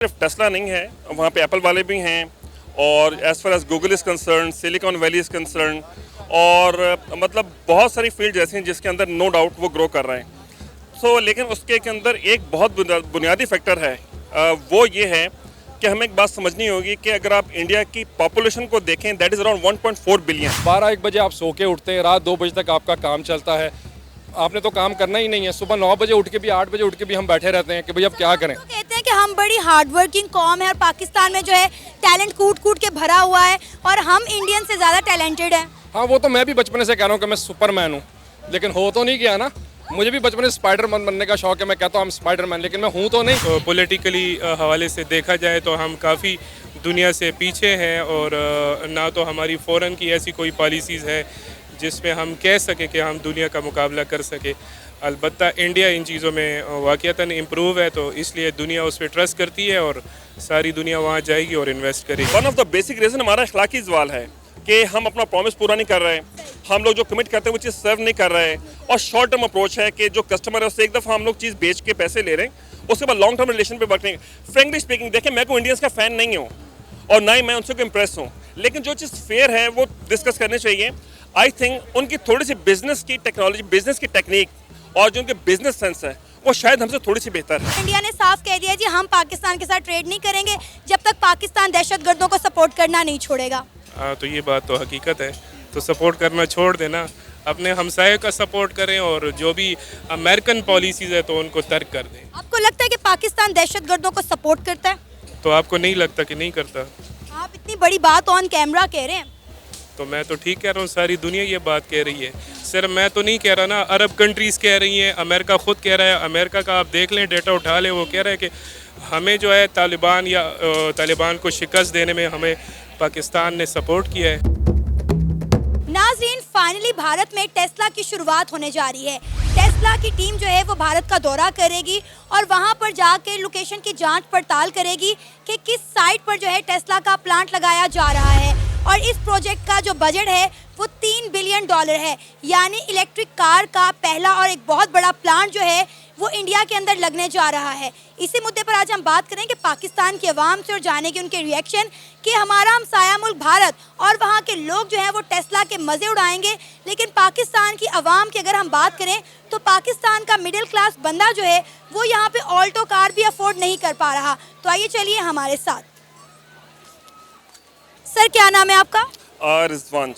सिर्फ टेस्ला नहीं है, वहाँ पे एप्पल वाले भी हैं और as far as Google is concern, Silicon Valley is concern और मतलब बहुत सारी फील्ड ऐसी हैं जिसके अंदर नो डाउट वो ग्रो कर रहे हैं। लेकिन उसके के अंदर एक बहुत बुनियादी फैक्टर है, वो ये है कि हमें एक बात समझनी होगी कि अगर आप इंडिया की पॉपुलेशन को देखें, दैट इज़ अराउंड 1.4 बिलियन। 12-1 बजे आप सो के उठते हैं, रात 2 बजे तक आपका काम चलता है। आपने तो काम करना ही नहीं है। सुबह 9 बजे उठ के भी, 8 बजे उठ के भी हम बैठे रहते हैं कि भाई अब क्या करें। तो कहते हैं कि हम बड़ी हार्ड वर्किंग कौम है और पाकिस्तान में जो है टैलेंट कूट कूट के भरा हुआ है और हम इंडियन से ज़्यादा टैलेंटेड हैं। हाँ, वो तो मैं भी बचपन से कह रहा हूँ कि मैं सुपरमैन हूँ, लेकिन हो तो नहीं गया ना। मुझे भी बचपन से स्पाइडरमैन बनने का शौक है। मैं कहता हूँ हम स्पाइडरमैन, लेकिन मैं हूँ तो नहीं। तो पॉलिटिकली हवाले से देखा जाए तो हम काफ़ी दुनिया से पीछे हैं और ना तो हमारी फ़ौरन की ऐसी कोई पॉलिसीज़ है जिसमें हम कह सकें कि हम दुनिया का मुकाबला कर सके। अलबत्ता इंडिया इन चीज़ों में वाक़ईतन इम्प्रूव है, तो इसलिए दुनिया उस पर ट्रस्ट करती है और सारी दुनिया वहाँ जाएगी और इन्वेस्ट करेगी। One of the basic reason हमारा अखलाकी सवाल है कि हम अपना प्रॉमिस पूरा नहीं कर रहे, हम लोग जो कमिट करते हैं वो चीज़ सर्व नहीं कर रहे और शॉर्ट टर्म अप्रोच है कि जो कस्टमर है उससे एक दफ़ा हम लोग चीज़ बेच के पैसे ले रहे हैं, उसके बाद लॉन्ग टर्म रिलेशन पे वर्क नहीं। फ्रेंकली स्पीकिंग, देखें, मैं कोई इंडियंस का फ़ैन नहीं हूँ और ना ही मैं उनसे को इम्प्रेस हूँ, लेकिन जो चीज़ फेयर है वो डिस्कस करनी चाहिए। आई थिंक उनकी थोड़ी सी बिजनेस की टेक्नोलॉजी, बिजनेस की टेक्निक और जो उनके बिजनेस सेंस है वो शायद हमसे थोड़ी सी बेहतर है। इंडिया ने साफ कह दिया जी हम पाकिस्तान के साथ ट्रेड नहीं करेंगे जब तक पाकिस्तान दहशतगर्दों को सपोर्ट करना नहीं छोड़ेगा। तो ये बात तो हकीकत है, तो सपोर्ट करना छोड़ देना, अपने हमसाये का सपोर्ट करें और जो भी अमेरिकन पॉलिसीज़ है तो उनको तर्क कर दें। आपको लगता है कि पाकिस्तान दहशतगर्दों को सपोर्ट करता है? तो आपको नहीं लगता कि नहीं करता? आप इतनी बड़ी बात ऑन कैमरा कह रहे हैं। तो मैं तो ठीक कह रहा हूँ, सारी दुनिया ये बात कह रही है। सिर्फ मैं तो नहीं कह रहा ना, अरब कंट्रीज़ कह रही हैं, अमेरिका ख़ुद कह रहा है। अमेरिका का आप देख लें, डेटा उठा लें, वो कह रहा है कि हमें जो है तालिबान को शिकस्त देने में हमें पाकिस्तान ने सपोर्ट किया है। नाज़रीन, फाइनली भारत में टेस्ला की शुरुआत होने जा रही है। टेस्ला की टीम जो है वो भारत का दौरा करेगी और वहां पर जाकर लोकेशन की जांच पड़ताल करेगी कि किस साइट पर जो है टेस्ला का प्लांट लगाया जा रहा है। और इस प्रोजेक्ट का जो बजट है वो $3 बिलियन है, यानी इलेक्ट्रिक कार का पहला और एक बहुत बड़ा प्लांट जो है वो इंडिया के अंदर लगने जा रहा है। इसी मुद्दे पर आज हम बात करेंगे पाकिस्तान की आवाम से और जानेंगे उनके रिएक्शन कि हमारा हमसाया मुल्क भारत और वहाँ के लोग जो हैं वो टेस्ला के मज़े उड़ाएंगे, लेकिन पाकिस्तान की आवाम की अगर हम बात करें तो पाकिस्तान का मिडिल क्लास बंदा जो है वो यहाँ पे ऑल्टो कार भी अफोर्ड नहीं कर पा रहा। तो आइए चलिए हमारे साथ। सर, क्या नाम है आपका? रिजवान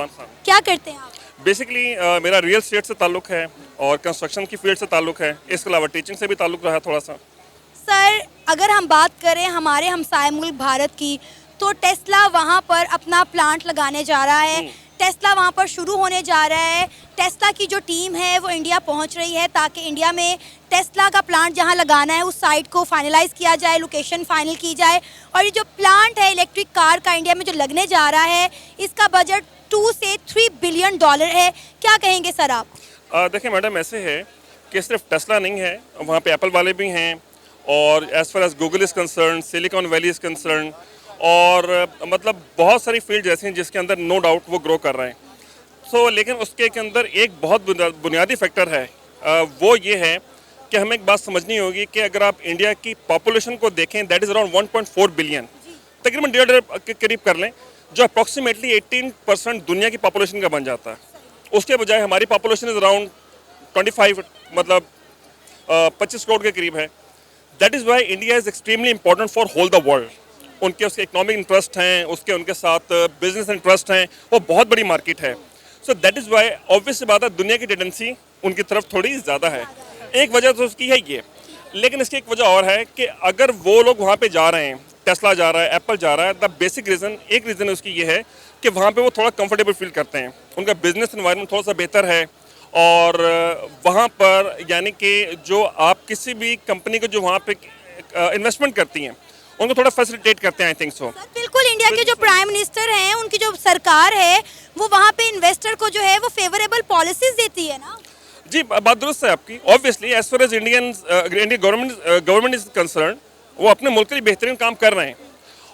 खान। क्या करते हैं आप? बेसिकली मेरा रियल एस्टेट से ताल्लुक़ है और कंस्ट्रक्शन की फील्ड से ताल्लुक़ है, इसके अलावा टीचिंग से भी ताल्लुक़ रहा है थोड़ा सा। सर, अगर हम बात करें हमारे हमसाए मुल्क भारत की, तो टेस्ला वहाँ पर अपना प्लांट लगाने जा रहा है। टेस्ला वहाँ पर शुरू होने जा रहा है। टेस्ला की जो टीम है वो इंडिया पहुँच रही है ताकि इंडिया में टेस्ला का प्लांट जहाँ लगाना है उस साइट को फाइनलाइज़ किया जाए, लोकेशन फाइनल की जाए। और ये जो प्लांट है इलेक्ट्रिक कार का इंडिया में जो लगने जा रहा है, इसका बजट 2 से 3 बिलियन डॉलर है। क्या कहेंगे सर आप? देखिए मैडम, ऐसे है कि सिर्फ टेस्ला नहीं है, वहाँ पे एप्पल वाले भी हैं और as far as Google is concern, Silicon Valley is concern और मतलब बहुत सारी फील्ड ऐसी हैं जिसके अंदर नो डाउट वो ग्रो कर रहे हैं। लेकिन उसके के अंदर एक बहुत बुनियादी फैक्टर है, वो ये है कि हमें एक बात समझनी होगी कि अगर आप इंडिया की पॉपुलेशन को देखें, दैट इज़ अराउंड 1.4 बिलियन, तकरीबन 1.5 के करीब कर लें, जो अप्रॉक्सीमेटली 18% दुनिया की पॉपुलेशन का बन जाता है। उसके बजाय हमारी पॉपुलेशन इज़ अराउंड 25, मतलब 25 करोड़ के करीब है। That is why India is extremely important for whole the world. उसके इकोनॉमिक इंटरेस्ट हैं, उनके साथ बिजनेस इंटरेस्ट हैं, वो बहुत बड़ी मार्केट है। So that is why obvious सी बात है, दुनिया की टेंडेंसी उनकी तरफ थोड़ी ज़्यादा है। एक वजह तो उसकी है ये, लेकिन इसकी एक वजह और है कि अगर वो लोग वहाँ पे जा रहे हैं, टेस्ला जा रहा है, एप्पल जा रहा है, द बेसिक रीज़न, एक रीज़न उसकी ये है कि वहाँ पे वो थोड़ा कंफर्टेबल फील करते हैं, उनका बिजनेस एनवायरनमेंट थोड़ा सा बेहतर है और वहाँ पर यानी कि जो आप किसी भी कंपनी को जो वहाँ पे इन्वेस्टमेंट करती हैं उनको थोड़ा फैसिलिटेट करते हैं। I think so. बिल्कुल, इंडिया के जो प्राइम मिनिस्टर हैं, उनकी जो सरकार है वो वहाँ पे इन्वेस्टर को जो है वो फेवरेबल पॉलिसीज देती है ना। जी, बात दुरुस्त है आपकी। Obviously as far as Indian government is concern, वो अपने मुल्क के लिए बेहतरीन काम कर रहे हैं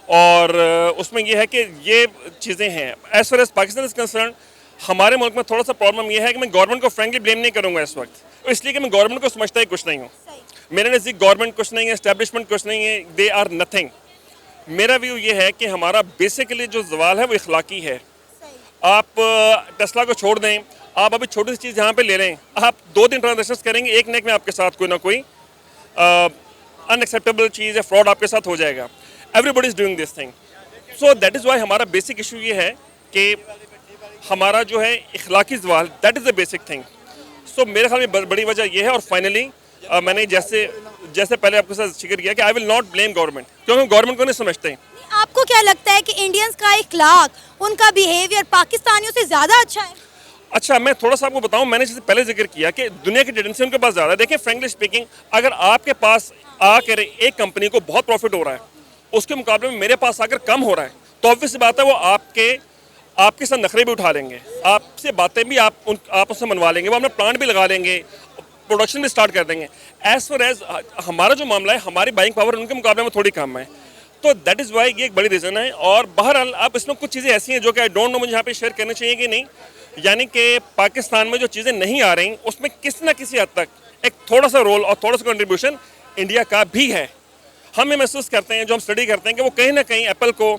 और उसमें यह है कि ये चीज़ें हैं। As far as Pakistan is concern, हमारे मुल्क में थोड़ा सा प्रॉब्लम यह है कि मैं गवर्नमेंट को फ्रेंकली ब्लेम नहीं करूँगा इस वक्त, इसलिए कि मैं गवर्नमेंट को समझता ही कुछ नहीं हूँ। मेरे नज़दीक गवर्नमेंट कुछ नहीं है, एस्टेब्लिशमेंट कुछ नहीं है, दे आर नथिंग। मेरा व्यू ये है कि हमारा बेसिकली जो सवाल है वो इखलाकी है। आप टेस्ला को छोड़ दें, आप अभी छोटी सी चीज़ यहाँ पे ले लें, आप 2 दिन ट्रांजेक्शन करेंगे, एक न एक में आपके साथ कोई ना कोई अनएक्सेप्टेबल चीज़ या फ्रॉड आपके साथ हो जाएगा। Everybody is doing this thing. So that is why हमारा बेसिक इशू ये है कि हमारा जो है इखलाकी सवाल, that is the basic thing. So मेरे ख्याल में बड़ी वजह यह है। और फाइनली मैंने जैसे पहले आपके साथ जिक्र किया कि I will not blame government, क्योंकि गवर्नमेंट को नहीं समझते। आपको क्या लगता है कि इंडियंस का इखलाक, उनका बिहेवियर पाकिस्तानियों से ज़्यादा अच्छा है? अच्छा, मैं थोड़ा सा आपको बताऊं, मैंने जैसे पहले जिक्र किया कि दुनिया की टेंडेंसी उनके पास ज़्यादा है। देखिए फ्रेंकली स्पीकिंग, अगर आपके पास आकर एक कंपनी को बहुत प्रॉफिट हो रहा है, उसके मुकाबले में मेरे पास आकर कम हो रहा है, तो ऑब्वियस बात है वो आपके साथ नखरे भी उठा लेंगे, आपसे बातें भी आप उससे मनवा लेंगे, वो अपना प्लांट भी लगा लेंगे, प्रोडक्शन भी स्टार्ट कर देंगे। एज फार एज हमारा जो मामला है, हमारी बाइंग पावर उनके मुकाबले में थोड़ी कम है, तो दैट इज़ वाई ये एक बड़ी रीज़न है। और बहरहाल अब इसमें कुछ चीज़ें ऐसी हैं जो कि आई डोंट नो मुझे यहाँ पे शेयर करनी चाहिए कि नहीं, यानी कि पाकिस्तान में जो चीज़ें नहीं आ रही उसमें किसी न किसी हद तक एक थोड़ा सा रोल और थोड़ा सा कंट्रीब्यूशन इंडिया का भी है। हम ये महसूस करते हैं, जो हम स्टडी करते हैं, कि वो कहीं ना कहीं एप्पल को,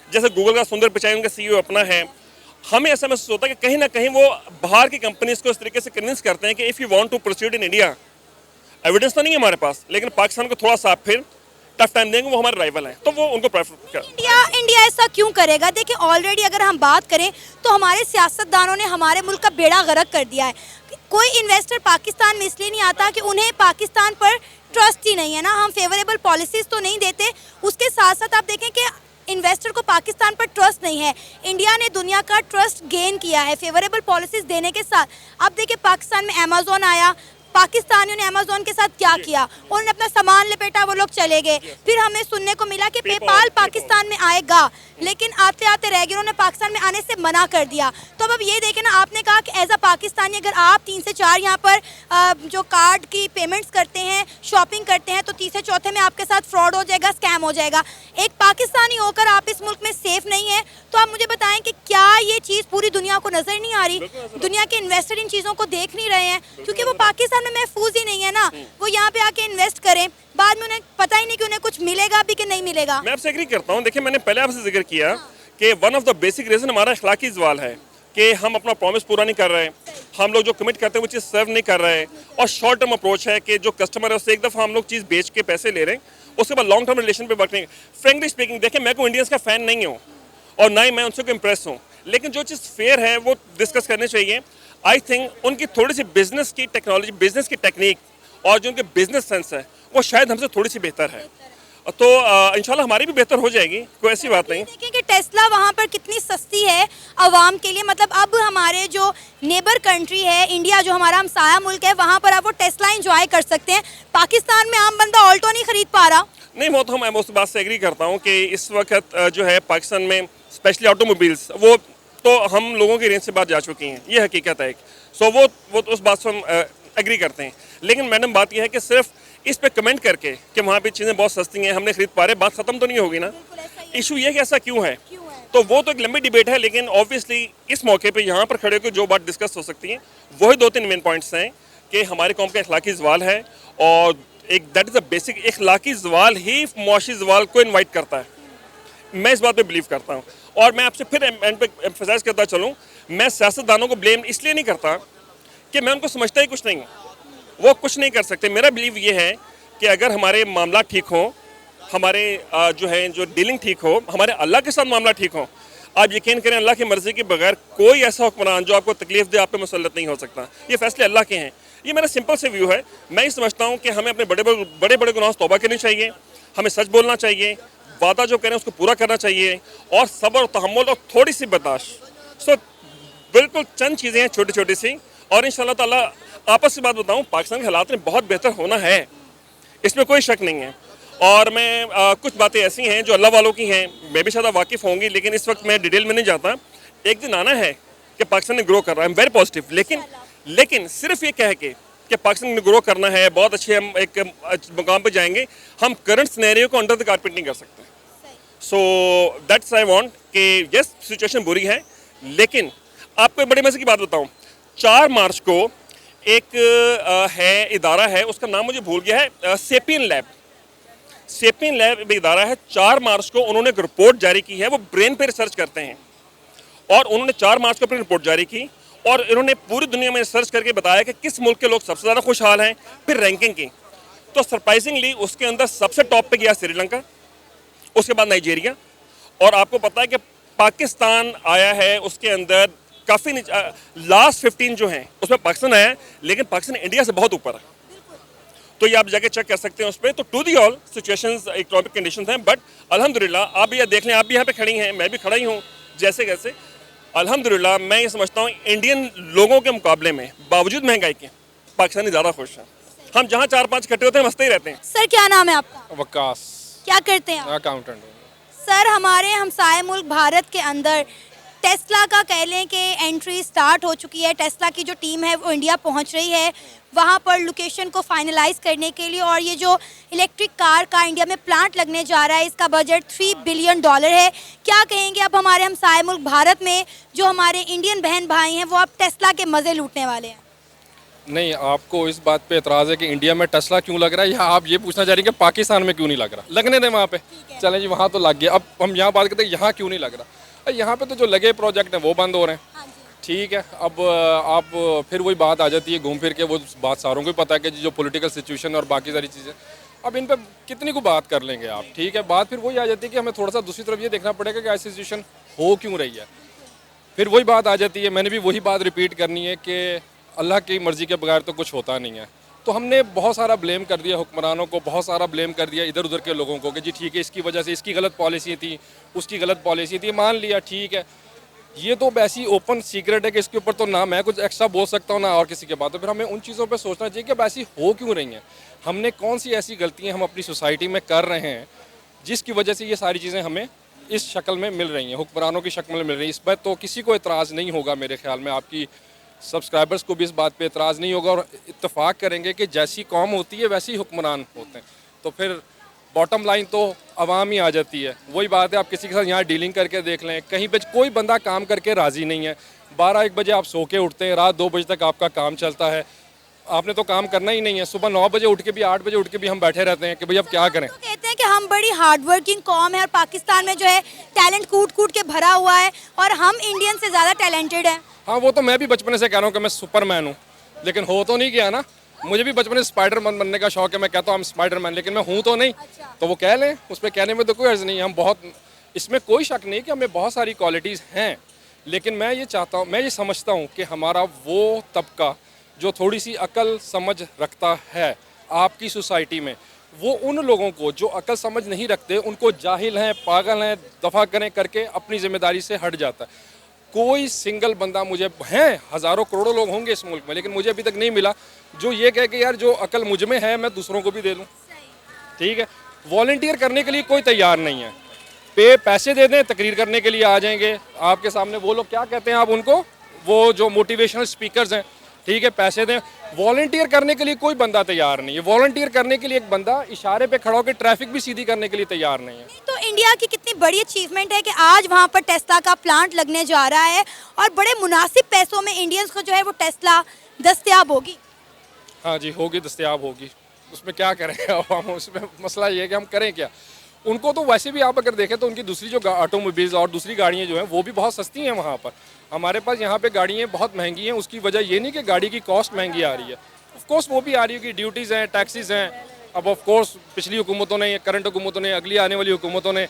जैसे गूगल का सुंदर पिचाई उनका CEO अपना है, हमें ऐसा महसूस होता है कि कहीं ना कहीं वो बाहर की कंपनीज को इस तरीके से कन्विंस करते हैं कि if you want to proceed in India, evidence तो नहीं है हमारे पास, लेकिन पाकिस्तान को थोड़ा सा आप फिर टफ टाइम देंगे, वो हमारे राइवल हैं, तो वो उनको प्रेफर कर। इंडिया ऐसा क्यों करेगा? देखिए ऑलरेडी अगर हम बात करें तो हमारे सियासतदानों ने हमारे मुल्क का बेड़ा गर्क कर दिया है। कोई इन्वेस्टर पाकिस्तान में इसलिए नहीं आता कि उन्हें पाकिस्तान पर ट्रस्ट ही नहीं है ना, हम फेवरेबल पॉलिसीज़ तो नहीं देते, उसके साथ साथ आप देखें कि इन्वेस्टर को पाकिस्तान पर ट्रस्ट नहीं है। इंडिया ने दुनिया का ट्रस्ट गेन किया है फेवरेबल पॉलिसीज़ देने के साथ। अब देखिए पाकिस्तान में अमेज़ॉन आया, पाकिस्तानियों ने अमेज़ॉन के साथ क्या किया, उन्होंने अपना सामान लपेटा, वो लोग चले गए। फिर हमें सुनने को मिला कि पेपाल पाकिस्तान में आएगा, लेकिन आते आते रह गए, उन्होंने पाकिस्तान में आने से मना कर दिया। तो अब ये देखें ना, आपने कहा कि एज अ पाकिस्तानी अगर आप 3 से 4 यहाँ पर जो कार्ड की पेमेंट्स करते हैं, शॉपिंग करते हैं, तो तीसरे चौथे में आपके साथ फ्रॉड हो जाएगा, स्कैम हो जाएगा। एक पाकिस्तानी होकर आप इस मुल्क में सेफ नहीं है, तो आप मुझे बताएं कि क्या ये चीज़ पूरी दुनिया को नज़र नहीं आ रही? दुनिया के इन्वेस्टर इन चीज़ों को देख नहीं रहे हैं, क्योंकि वो पाकिस्तान में महफूज ही नहीं है ना। वो यहाँ पे आके इन्वेस्ट करें, बाद में उन्हें पता ही नहीं कि उन्हें कुछ मिलेगा भी कि नहीं मिलेगा। मैं आपसे एग्री करता हूँ। देखिए मैंने पहले आपसे जिक्र किया कि one of the basic reason हमारा अखलाकी सवाल है कि हम अपना प्रॉमिस पूरा नहीं कर रहे, हम लोग जो कमिट करते हैं वो चीज़ सर्व नहीं कर रहे, और शॉर्ट टर्म अप्रोच है कि जो कस्टमर है उससे एक दफ़ा हम लोग चीज़ बेच के पैसे ले रहे हैं, उसके बाद लॉन्ग टर्म रिलेशन पे वर्क नहीं। फ्रेंकली स्पीकिंग देखिए, मैं कोई इंडियंस का फ़ैन नहीं हूँ और ना ही मैं उनसे इम्प्रेस हूँ, लेकिन जो चीज़ फेयर है वो डिस्कस करनी चाहिए। आई थिंक उनकी थोड़ी सी बिजनेस की टेक्नोलॉजी, बिजनेस की टेक्निक और जो उनके बिजनेस सेंस है वो शायद हमसे थोड़ी सी बेहतर है, तो इंशाल्लाह हमारी भी बेहतर हो जाएगी, कोई ऐसी बात नहीं। देखिए कि टेस्ला वहाँ पर कितनी सस्ती है आवाम के लिए। मतलब अब हमारे जो नेबर कंट्री है इंडिया, जो हमारा हमसाया मुल्क है, वहाँ पर आप वो टेस्ला एंजॉय कर सकते हैं। पाकिस्तान में आम बंदा ऑल्टो नहीं खरीद पा रहा। नहीं, वो तो मैं उस बात से एग्री करता हूँ कि इस वक्त जो है पाकिस्तान में स्पेशली ऑटोमोबाइल्स, वो तो हम लोगों की रेंज से बात जा चुकी हैं, ये हकीकत है। सो वो तो उस बात से हम एग्री करते हैं, लेकिन मैडम बात यह है कि सिर्फ इस पे कमेंट करके कि वहाँ पे चीज़ें बहुत सस्ती हैं, हमने खरीद पा रहे, बात ख़त्म तो नहीं होगी ना। इशू ये कि ऐसा क्यों है, तो वो तो एक लंबी डिबेट है, लेकिन ऑब्वियसली इस मौके पे यहाँ पर खड़े होकर जो बात डिस्कस हो सकती है वही 2-3 मेन पॉइंट्स हैं कि हमारे कौम का इखलाकी सवाल है, और एक दैट इज़ अ बेसिक इखलाकी सवाल ही मुआशी सवाल को इन्वाइट करता है। मैं इस बात पे बिलीव करता हूँ, और मैं आपसे फिर एंड पे एम्फसाइज करता चलूँ, मैं सियासतदानों को ब्लेम इसलिए नहीं करता कि मैं उनको समझता ही कुछ नहीं हूँ, वो कुछ नहीं कर सकते। मेरा बिलीव ये है कि अगर हमारे मामला ठीक हो, हमारे जो डीलिंग ठीक हो, हमारे अल्लाह के साथ मामला ठीक हो, आप यकीन करें अल्लाह की मर्ज़ी के बगैर कोई ऐसा हुक्मरान जो आपको तकलीफ दे आप पे मुसल्लत नहीं हो सकता। ये फैसले अल्लाह के हैं। ये मेरा सिंपल से व्यू है। मैं ये समझता हूँ कि हमें अपने बड़े बड़े गुनाह से तौबा करनी चाहिए, हमें सच बोलना चाहिए, वादा जो करें उसको पूरा करना चाहिए, और सब्र और तहम्मुल और थोड़ी सी बर्दाश्त। सो बिल्कुल चंद चीज़ें हैं छोटी छोटी सी, और इंशाल्लाह ताला आपस से बात बताऊँ, पाकिस्तान के हालात में बहुत बेहतर होना है, इसमें कोई शक नहीं है। और मैं कुछ बातें ऐसी हैं जो अल्लाह वालों की हैं, मैं भी शायद वाकिफ़ होंगी, लेकिन इस वक्त मैं डिटेल में नहीं जाता। एक दिन आना है कि पाकिस्तान ने ग्रो कर रहा है, आई एम वेरी पॉजिटिव, लेकिन सिर्फ ये कह के कि पाकिस्तान ने ग्रो करना है, बहुत अच्छे हम एक मुकाम पर जाएंगे, हम करंट सिनेरियो को अंडर द कारपेट नहीं कर सकते। सो दैट्स आई वांट कि यस सिचुएशन बुरी है, लेकिन आपको एक बड़े मज़े की बात बताऊँ, 4 मार्च को एक है इदारा है, उसका नाम मुझे भूल गया है, सेपियन लैब। सेपियन लैब एक इदारा है, 4 मार्च को उन्होंने एक रिपोर्ट जारी की है। वो ब्रेन पे रिसर्च करते हैं और उन्होंने 4 मार्च को अपनी रिपोर्ट जारी की और इन्होंने पूरी दुनिया में रिसर्च करके बताया कि किस मुल्क के लोग सबसे ज़्यादा खुशहाल हैं, फिर रैंकिंग की। तो सरप्राइजिंगली उसके अंदर सबसे टॉप पे गया श्रीलंका, उसके बाद नाइजीरिया, और आपको पता है कि पाकिस्तान आया है उसके अंदर काफ़ी लास्ट 15 जो हैं उसमें पाकिस्तान आया है, लेकिन पाकिस्तान इंडिया से बहुत ऊपर है। तो ये आप जाके चेक कर सकते हैं उस पर। तो to the all situations economic conditions हैं, बट अल्हम्दुलिल्लाह आप ये देख लें, आप भी यहाँ पे खड़ी हैं, मैं भी खड़ा ही हूँ, जैसे कैसे अल्हम्दुलिल्लाह मैं ये समझता हूँ इंडियन लोगों के मुकाबले में बावजूद महंगाई के पाकिस्तानी ज़्यादा खुश हैं। हम जहाँ 4-5 इकट्ठे होते हैं मस्ते ही रहते हैं। सर क्या नाम है आपका? वकास, क्या करते हैं आप? अकाउंटेंट। सर हमारे हमसाए मुल्क भारत के अंदर टेस्ला का कह लें कि एंट्री स्टार्ट हो चुकी है। टेस्ला की जो टीम है वो इंडिया पहुंच रही है वहां पर लोकेशन को फाइनलाइज करने के लिए, और ये जो इलेक्ट्रिक कार का इंडिया में प्लांट लगने जा रहा है इसका बजट $3 बिलियन है। क्या कहेंगे अब हमारे हमसाए मुल्क भारत में जो हमारे इंडियन बहन भाई हैं वो अब टेस्ला के मज़े लूटने वाले हैं? नहीं, आपको इस बात पे एतराज़ है कि इंडिया में टेस्ला क्यों लग रहा है, या आप ये पूछना चाह रही हैं कि पाकिस्तान में क्यों नहीं लग रहा? लगने दें वहाँ पे, चलें जी, वहाँ तो लग गया। अब हम यहाँ बात करते हैं यहाँ क्यों नहीं लग रहा। यहाँ पे तो जो लगे प्रोजेक्ट हैं वो बंद हो रहे हैं, ठीक है। अब आप फिर वही बात आ जाती है घूम फिर के, वो बात सारों को ही पता है कि जो पॉलिटिकल सिचुएशन और बाकी सारी चीज़ें, अब इन पर कितनी को बात कर लेंगे आप, ठीक है। बात फिर वही आ जाती है कि हमें थोड़ा सा दूसरी तरफ ये देखना पड़ेगा कि ऐसी सिचुएशन हो क्यों रही है। फिर वही बात आ जाती है, मैंने भी वही बात रिपीट करनी है कि अल्लाह की मर्ज़ी के बगैर तो कुछ होता नहीं है। तो हमने बहुत सारा ब्लेम कर दिया हुक्मरानों को, बहुत सारा ब्लेम कर दिया इधर उधर के लोगों को कि जी ठीक है इसकी वजह से इसकी गलत पॉलिसी थी, उसकी गलत पॉलिसी थी, मान लिया ठीक है। ये तो वैसी ओपन सीक्रेट है कि इसके ऊपर तो ना मैं कुछ एक्स्ट्रा बोल सकता हूँ ना और किसी के बाद। तो फिर हमें उन चीज़ों पे सोचना चाहिए कि अब ऐसी हो क्यों रही हैं, हमने कौन सी ऐसी गलतियाँ हम अपनी सोसाइटी में कर रहे हैं जिसकी वजह से ये सारी चीज़ें हमें इस शक्ल में मिल रही हैं, हुक्मरानों की शक्ल में मिल रही हैं। इस पर तो किसी को एतराज़ नहीं होगा, मेरे ख्याल में आपकी सब्सक्राइबर्स को भी इस बात पे एतराज़ नहीं होगा और इत्तेफाक करेंगे कि जैसी कौम होती है वैसे ही हुक्मरान होते हैं। तो फिर बॉटम लाइन तो आवाम ही आ जाती है। वही बात है, आप किसी के साथ यहाँ डीलिंग करके देख लें, कहीं पे कोई बंदा काम करके राज़ी नहीं है। 12-1 बजे आप सो के उठते हैं, रात 2 बजे तक आपका काम चलता है, आपने तो काम करना ही नहीं है। सुबह 9 बजे उठ के भी 8 बजे उठ के भी हम बैठे रहते हैं कि भाई अब क्या करें। तो कहते हैं कि हम बड़ी हार्डवर्किंग कौम है और पाकिस्तान में जो है टैलेंट कूट कूट के भरा हुआ है और हम इंडियन से ज़्यादा टैलेंटेड हैं। हाँ, वो तो मैं भी बचपन से कह रहा हूँ कि मैं सुपरमैन हूँ, लेकिन हो तो नहीं गया ना। मुझे भी बचपन से स्पाइडरमैन बनने का शौक है, मैं कहता हूँ हम स्पाइडरमैन, लेकिन मैं हूँ तो नहीं। तो वो कह लें, उस पर कहने में तो कोई अर्ज़ नहीं है। हम बहुत, इसमें कोई शक नहीं कि हमें बहुत सारी क्वालिटीज़ हैं, लेकिन मैं ये चाहता हूँ, मैं ये समझता हूँ कि हमारा वो तबका जो थोड़ी सी अकल समझ रखता है आपकी सोसाइटी में, वो उन लोगों को जो अकल समझ नहीं रखते उनको जाहिल हैं, पागल हैं, दफ़ा करें करके अपनी जिम्मेदारी से हट जाता है। कोई सिंगल बंदा, मुझे हैं हज़ारों करोड़ों लोग होंगे इस मुल्क में, लेकिन मुझे अभी तक नहीं मिला जो ये कहे कि यार जो अकल मुझ में है मैं दूसरों को भी दे दूँ, ठीक है। वॉलंटियर करने के लिए कोई तैयार नहीं है, पैसे दे दें तकरीर करने के लिए आ जाएंगे आपके सामने। वो लोग क्या कहते हैं आप उनको, वो जो मोटिवेशनल स्पीकर्स हैं, ठीक है, पैसे दें। वॉलंटियर करने के लिए कोई बंदा तैयार नहीं है। वॉलंटियर करने के लिए एक बंदा इशारे पे खड़ा होकर ट्रैफिक भी सीधी करने के लिए तैयार नहीं है। तो इंडिया की कितनी बड़ी अचीवमेंट है कि आज वहाँ पर टेस्ला का प्लांट लगने जा रहा है और बड़े मुनासिब पैसों में इंडियंस को जो है वो टेस्ला दस्तयाब होगी। हाँ जी, होगी, दस्तयाब होगी, उसमें क्या करें अब हम। उसमें मसला ये है कि हम करें क्या। उनको तो वैसे भी आप अगर देखें तो उनकी दूसरी जो ऑटोमोबाइल्स और दूसरी गाड़ियाँ जो हैं वो भी बहुत सस्ती हैं वहाँ पर। हमारे पास यहाँ पे गाड़ियाँ बहुत महंगी हैं। उसकी वजह ये नहीं कि गाड़ी की कॉस्ट महंगी आ रही है, ऑफ कोर्स वो भी आ रही है कि ड्यूटीज़ हैं, टैक्सीज़ हैं। अब ऑफ कोर्स पिछली हुकूमतों ने, करंट हुकूमतों ने, अगली आने वाली हुकूमतों ने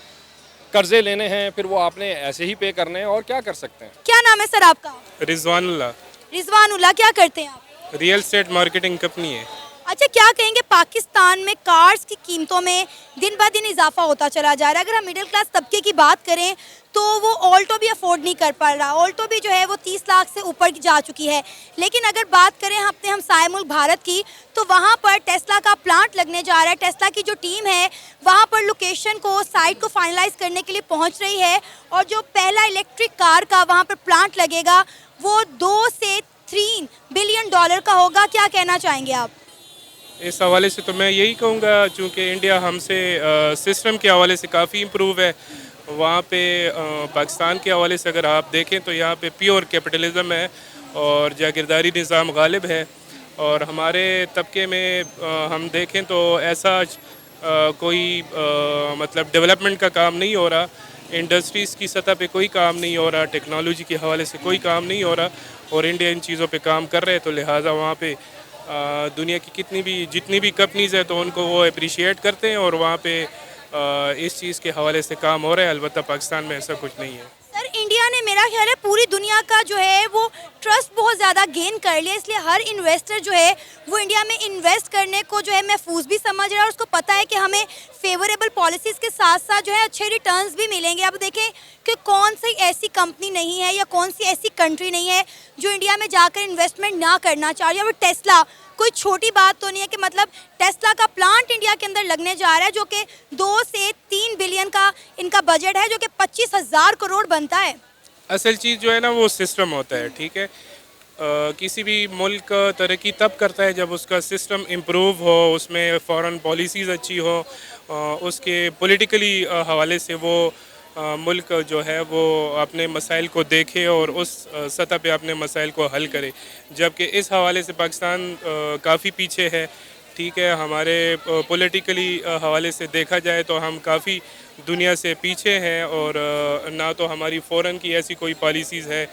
कर्जे लेने हैं, फिर वो आपने ऐसे ही पे करने हैं, और क्या कर सकते हैं। क्या नाम है सर आपका? रिजवानुल्लाह, रिजवानुल्लाह, क्या करते हैं आप? रियल एस्टेट मार्केटिंग कंपनी है। अच्छा, क्या कहेंगे पाकिस्तान में कार्स की कीमतों में दिन ब दिन इजाफा होता चला जा रहा है। अगर हम मिडिल क्लास तबके की बात करें तो वो ऑल्टो भी अफोर्ड नहीं कर पा रहा। ऑल्टो भी जो है वो 30 लाख से ऊपर जा चुकी है। लेकिन अगर बात करें अपने हमसाए मुल्क भारत की तो वहाँ पर टेस्ला का प्लांट लगने जा रहा है। टेस्ला की जो टीम है वहाँ पर लोकेशन को, साइट को फाइनलाइज करने के लिए पहुँच रही है और जो पहला इलेक्ट्रिक कार का वहाँ पर प्लांट लगेगा वो $2 से $3 बिलियन का होगा। क्या कहना चाहेंगे आप इस हवाले से? तो मैं यही कहूँगा, चूँकि इंडिया हमसे सिस्टम के हवाले से काफ़ी इम्प्रूव है। वहाँ पे पाकिस्तान के हवाले से अगर आप देखें तो यहाँ पे प्योर कैपिटलिज्म है और जागीरदारी निज़ाम गालिब है। और हमारे तबके में हम देखें तो ऐसा कोई मतलब डेवलपमेंट का काम नहीं हो रहा, इंडस्ट्रीज़ की सतह पे कोई काम नहीं हो रहा, टेक्नोलॉजी के हवाले से कोई काम नहीं हो रहा, और इंडिया इन चीज़ों पे काम कर रहे हैं। तो लिहाजा वहाँ पे दुनिया की जितनी भी कंपनीज़ है तो उनको वो अप्रिशिएट करते हैं, और वहाँ पे इस चीज़ के हवाले से काम हो रहा है। अलबत्ता पाकिस्तान में ऐसा कुछ नहीं है। सर इंडिया ने मेरा ख्याल है पूरी दुनिया का जो है वो ट्रस्ट बहुत ज़्यादा गेन कर लिया, इसलिए हर इन्वेस्टर जो है वो इंडिया में इन्वेस्ट करने को जो है महफूज भी समझ रहा है, और उसको पता है कि हमें फेवरेबल पॉलिसीज़ के साथ साथ जो है अच्छे रिटर्न्स भी मिलेंगे। अब देखें कि कौन सी ऐसी कंपनी नहीं है या कौन सी ऐसी कंट्री नहीं है जो इंडिया में जाकर इन्वेस्टमेंट ना करना चाह रही है। और टेस्ला कोई छोटी बात तो नहीं है कि मतलब टेस्ला का प्लांट इंडिया के अंदर लगने जा रहा है, जो कि 2 से 3 बिलियन का इनका बजट है, जो कि 25,000 करोड़ बनता है। असल चीज़ जो है ना वो सिस्टम होता है, ठीक है। किसी भी मुल्क तरक्की तब करता है जब उसका सिस्टम इम्प्रूव हो, उसमें फॉरेन पॉलिसीज़ अच्छी हो, उसके पॉलिटिकली हवाले से वो मुल्क जो है वो अपने मसाइल को देखे और उस सतह पे अपने मसाइल को हल करे। जबकि इस हवाले से पाकिस्तान काफ़ी पीछे है, ठीक है। हमारे पॉलिटिकली हवाले से देखा जाए तो हम काफ़ी दुनिया से पीछे हैं, और ना तो हमारी फ़ौरन की ऐसी कोई पॉलिसीज़ है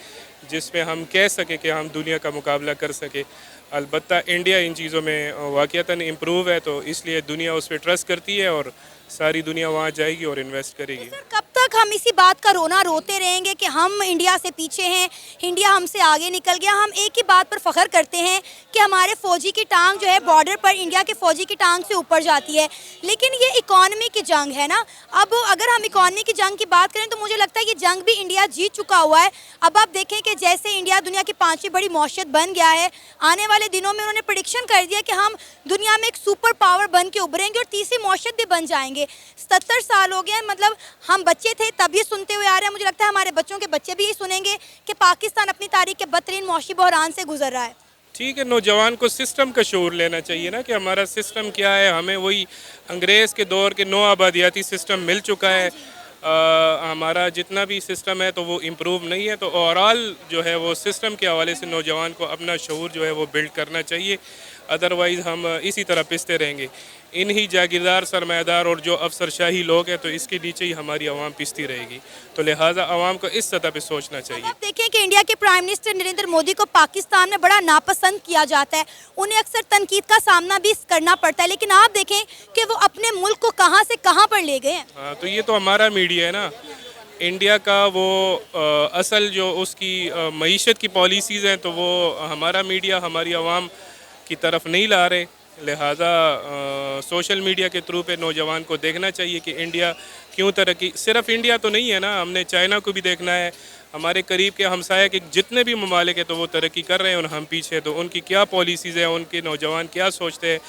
जिसमें हम कह सकें कि हम दुनिया का मुकाबला कर सके। अलबत्ता इंडिया इन चीज़ों में वाक़ईतन इम्प्रूव है, तो इसलिए दुनिया उस पर ट्रस्ट करती है और सारी दुनिया वहाँ जाएगी और इन्वेस्ट करेगी। सर कब तक हम इसी बात का रोना रोते रहेंगे कि हम इंडिया से पीछे हैं, इंडिया हमसे आगे निकल गया? हम एक ही बात पर फख्र करते हैं कि हमारे फ़ौजी की टांग जो है बॉर्डर पर इंडिया के फ़ौजी की टांग से ऊपर जाती है, लेकिन ये इकॉनमी की जंग है ना। अब अगर हम इकॉनमी की जंग की बात करें तो मुझे लगता है कि जंग भी इंडिया जीत चुका हुआ है। अब आप देखें कि जैसे इंडिया दुनिया की 5वीं बड़ी मौशियत बन गया है, आने वाले दिनों में उन्होंने प्रेडिक्शन कर दिया कि हम दुनिया में एक सुपर पावर बन के उभरेंगे और तीसरी मौशियत भी बन जाएंगे। 70 साल हो गए, मतलब हम बच्चे थे तब ये सुनते हुए आ रहे हैं, मुझे लगता है हमारे बच्चों के बच्चे भी ये सुनेंगे कि पाकिस्तान अपनी तारीख के बदतरीन मौशी बहरान से गुजर रहा है। ठीक है, नौजवान को सिस्टम का शऊर लेना चाहिए ना कि हमारा सिस्टम क्या है। हमें वही अंग्रेज़ के दौर के 9 आबादियाती सिस्टम मिल चुका है। हमारा जितना भी सिस्टम है तो वो इम्प्रूव नहीं है, तो ओवरऑल जो है वो सिस्टम के हवाले से नौजवान को अपना शऊर जो है वो बिल्ड करना चाहिए। अदरवाइज़ हम इसी तरह पिसते रहेंगे। इन्हीं जागीरदार सरमायादार और जो अफसरशाही लोग हैं तो इसके नीचे ही हमारी आवाम पिसती रहेगी, तो लिहाजा आवाम को इस सतह पे सोचना चाहिए। आप देखें कि इंडिया के प्राइम मिनिस्टर नरेंद्र मोदी को पाकिस्तान में बड़ा नापसंद किया जाता है, उन्हें अक्सर तनकीद का सामना भी करना पड़ता है, लेकिन आप देखें कि वो अपने मुल्क को कहाँ से कहाँ पर ले गए हैं। हाँ, तो ये तो हमारा मीडिया है ना, इंडिया का वो असल जो उसकी मईशत की पॉलिसीज़ हैं तो वो हमारा मीडिया हमारी आवाम की तरफ नहीं ला रहे। लिहाजा सोशल मीडिया के थ्रू पे नौजवान को देखना चाहिए कि इंडिया क्यों तरक्की, सिर्फ इंडिया तो नहीं है ना, हमने चाइना को भी देखना है, हमारे करीब के हमसाया के जितने भी ममालिक हैं तो वो तरक्की कर रहे हैं और हम पीछे, तो उनकी क्या पॉलिसीज़ हैं, उनके नौजवान क्या सोचते हैं,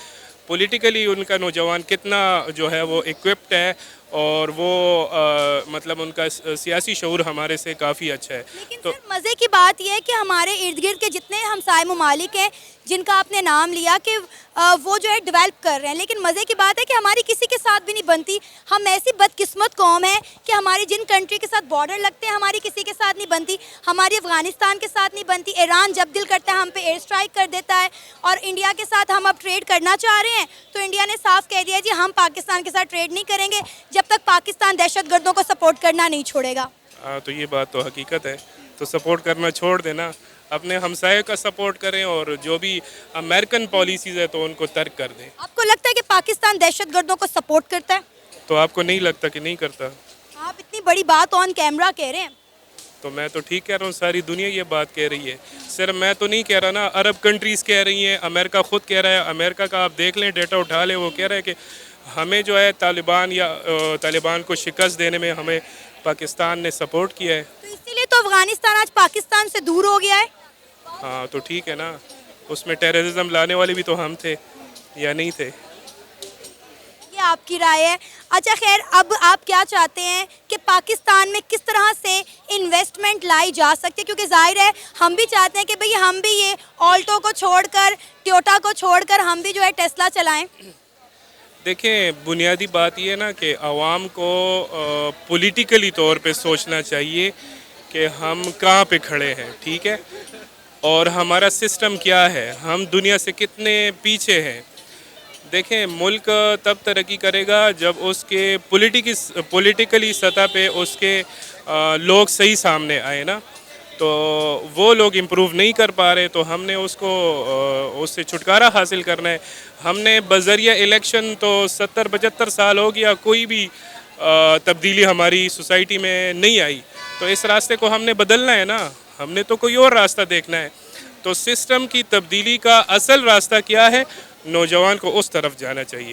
पॉलिटिकली उनका नौजवान कितना जो है वो इक्विप्ड है, और वो मतलब उनका सियासी शऊर हमारे से काफ़ी अच्छा है। लेकिन तो सर मज़े की बात यह है कि हमारे इर्द गिर्द के जितने हमसाए ममालिक हैं जिनका आपने नाम लिया कि वो जो है डेवलप कर रहे हैं, लेकिन मज़े की बात है कि हमारी किसी के साथ भी नहीं बनती। हम ऐसी बदकिस्मत कौम है कि हमारी जिन कंट्री के साथ बॉर्डर लगते हैं हमारी किसी के साथ नहीं बनती, हमारी अफ़गानिस्तान के साथ नहीं बनती, ईरान जब दिल करता है हम पे एयर स्ट्राइक कर देता है, और इंडिया के साथ हम अब ट्रेड करना चाह रहे हैं तो इंडिया ने साफ कह दिया जी हम पाकिस्तान के साथ ट्रेड नहीं करेंगे जब तक पाकिस्तान दहशतगर्दों को सपोर्ट करना नहीं छोड़ेगा। तो ये बात तो हकीकत है, तो सपोर्ट करना छोड़ देना, अपने हमसाये का सपोर्ट करें, और जो भी अमेरिकन पॉलिसीज़ है तो उनको तर्क कर दें। आपको लगता है कि पाकिस्तान दहशतगर्दों को सपोर्ट करता है? तो आपको नहीं लगता कि नहीं करता? आप इतनी बड़ी बात ऑन कैमरा कह रहे हैं। तो मैं तो ठीक कह रहा हूँ, सारी दुनिया ये बात कह रही है, सिर्फ मैं तो नहीं कह रहा ना, अरब कंट्रीज़ कह रही हैं, अमेरिका ख़ुद कह रहा है। अमेरिका का आप देख लें, डेटा उठा लें, वो कह रहा है कि हमें जो है तालिबान को शिकस्त देने में हमें पाकिस्तान ने सपोर्ट किया है। तो इसीलिए तो अफगानिस्तान आज पाकिस्तान से दूर हो गया है। हाँ, तो ठीक है ना, उसमें टेररिज्म लाने वाले भी तो हम थे या नहीं थे? ये आपकी राय है। अच्छा खैर, अब आप क्या चाहते हैं कि पाकिस्तान में किस तरह से इन्वेस्टमेंट लाई जा सकती है, क्योंकि जाहिर है हम भी चाहते हैं कि भाई हम भी ये ऑल्टो को छोड़कर, टोयोटा को छोड़कर हम भी जो है टेस्ला चलाएं। देखें, बुनियादी बात ये है ना कि आवाम को पॉलिटिकली तौर पे सोचना चाहिए कि हम कहाँ पे खड़े हैं, ठीक है। और हमारा सिस्टम क्या है, हम दुनिया से कितने पीछे हैं। देखें, मुल्क तब तरक्की करेगा जब उसके पॉलिटिकली सतह पे उसके लोग सही सामने आए ना। तो वो लोग इम्प्रूव नहीं कर पा रहे, तो हमने उससे छुटकारा हासिल करना है। हमने बज़रिया इलेक्शन तो 70-75 साल हो गया, कोई भी तब्दीली हमारी सोसाइटी में नहीं आई। तो इस रास्ते को हमने बदलना है ना, हमने तो कोई और रास्ता देखना है। तो सिस्टम की तब्दीली का असल रास्ता क्या है, नौजवान को उस तरफ जाना चाहिए।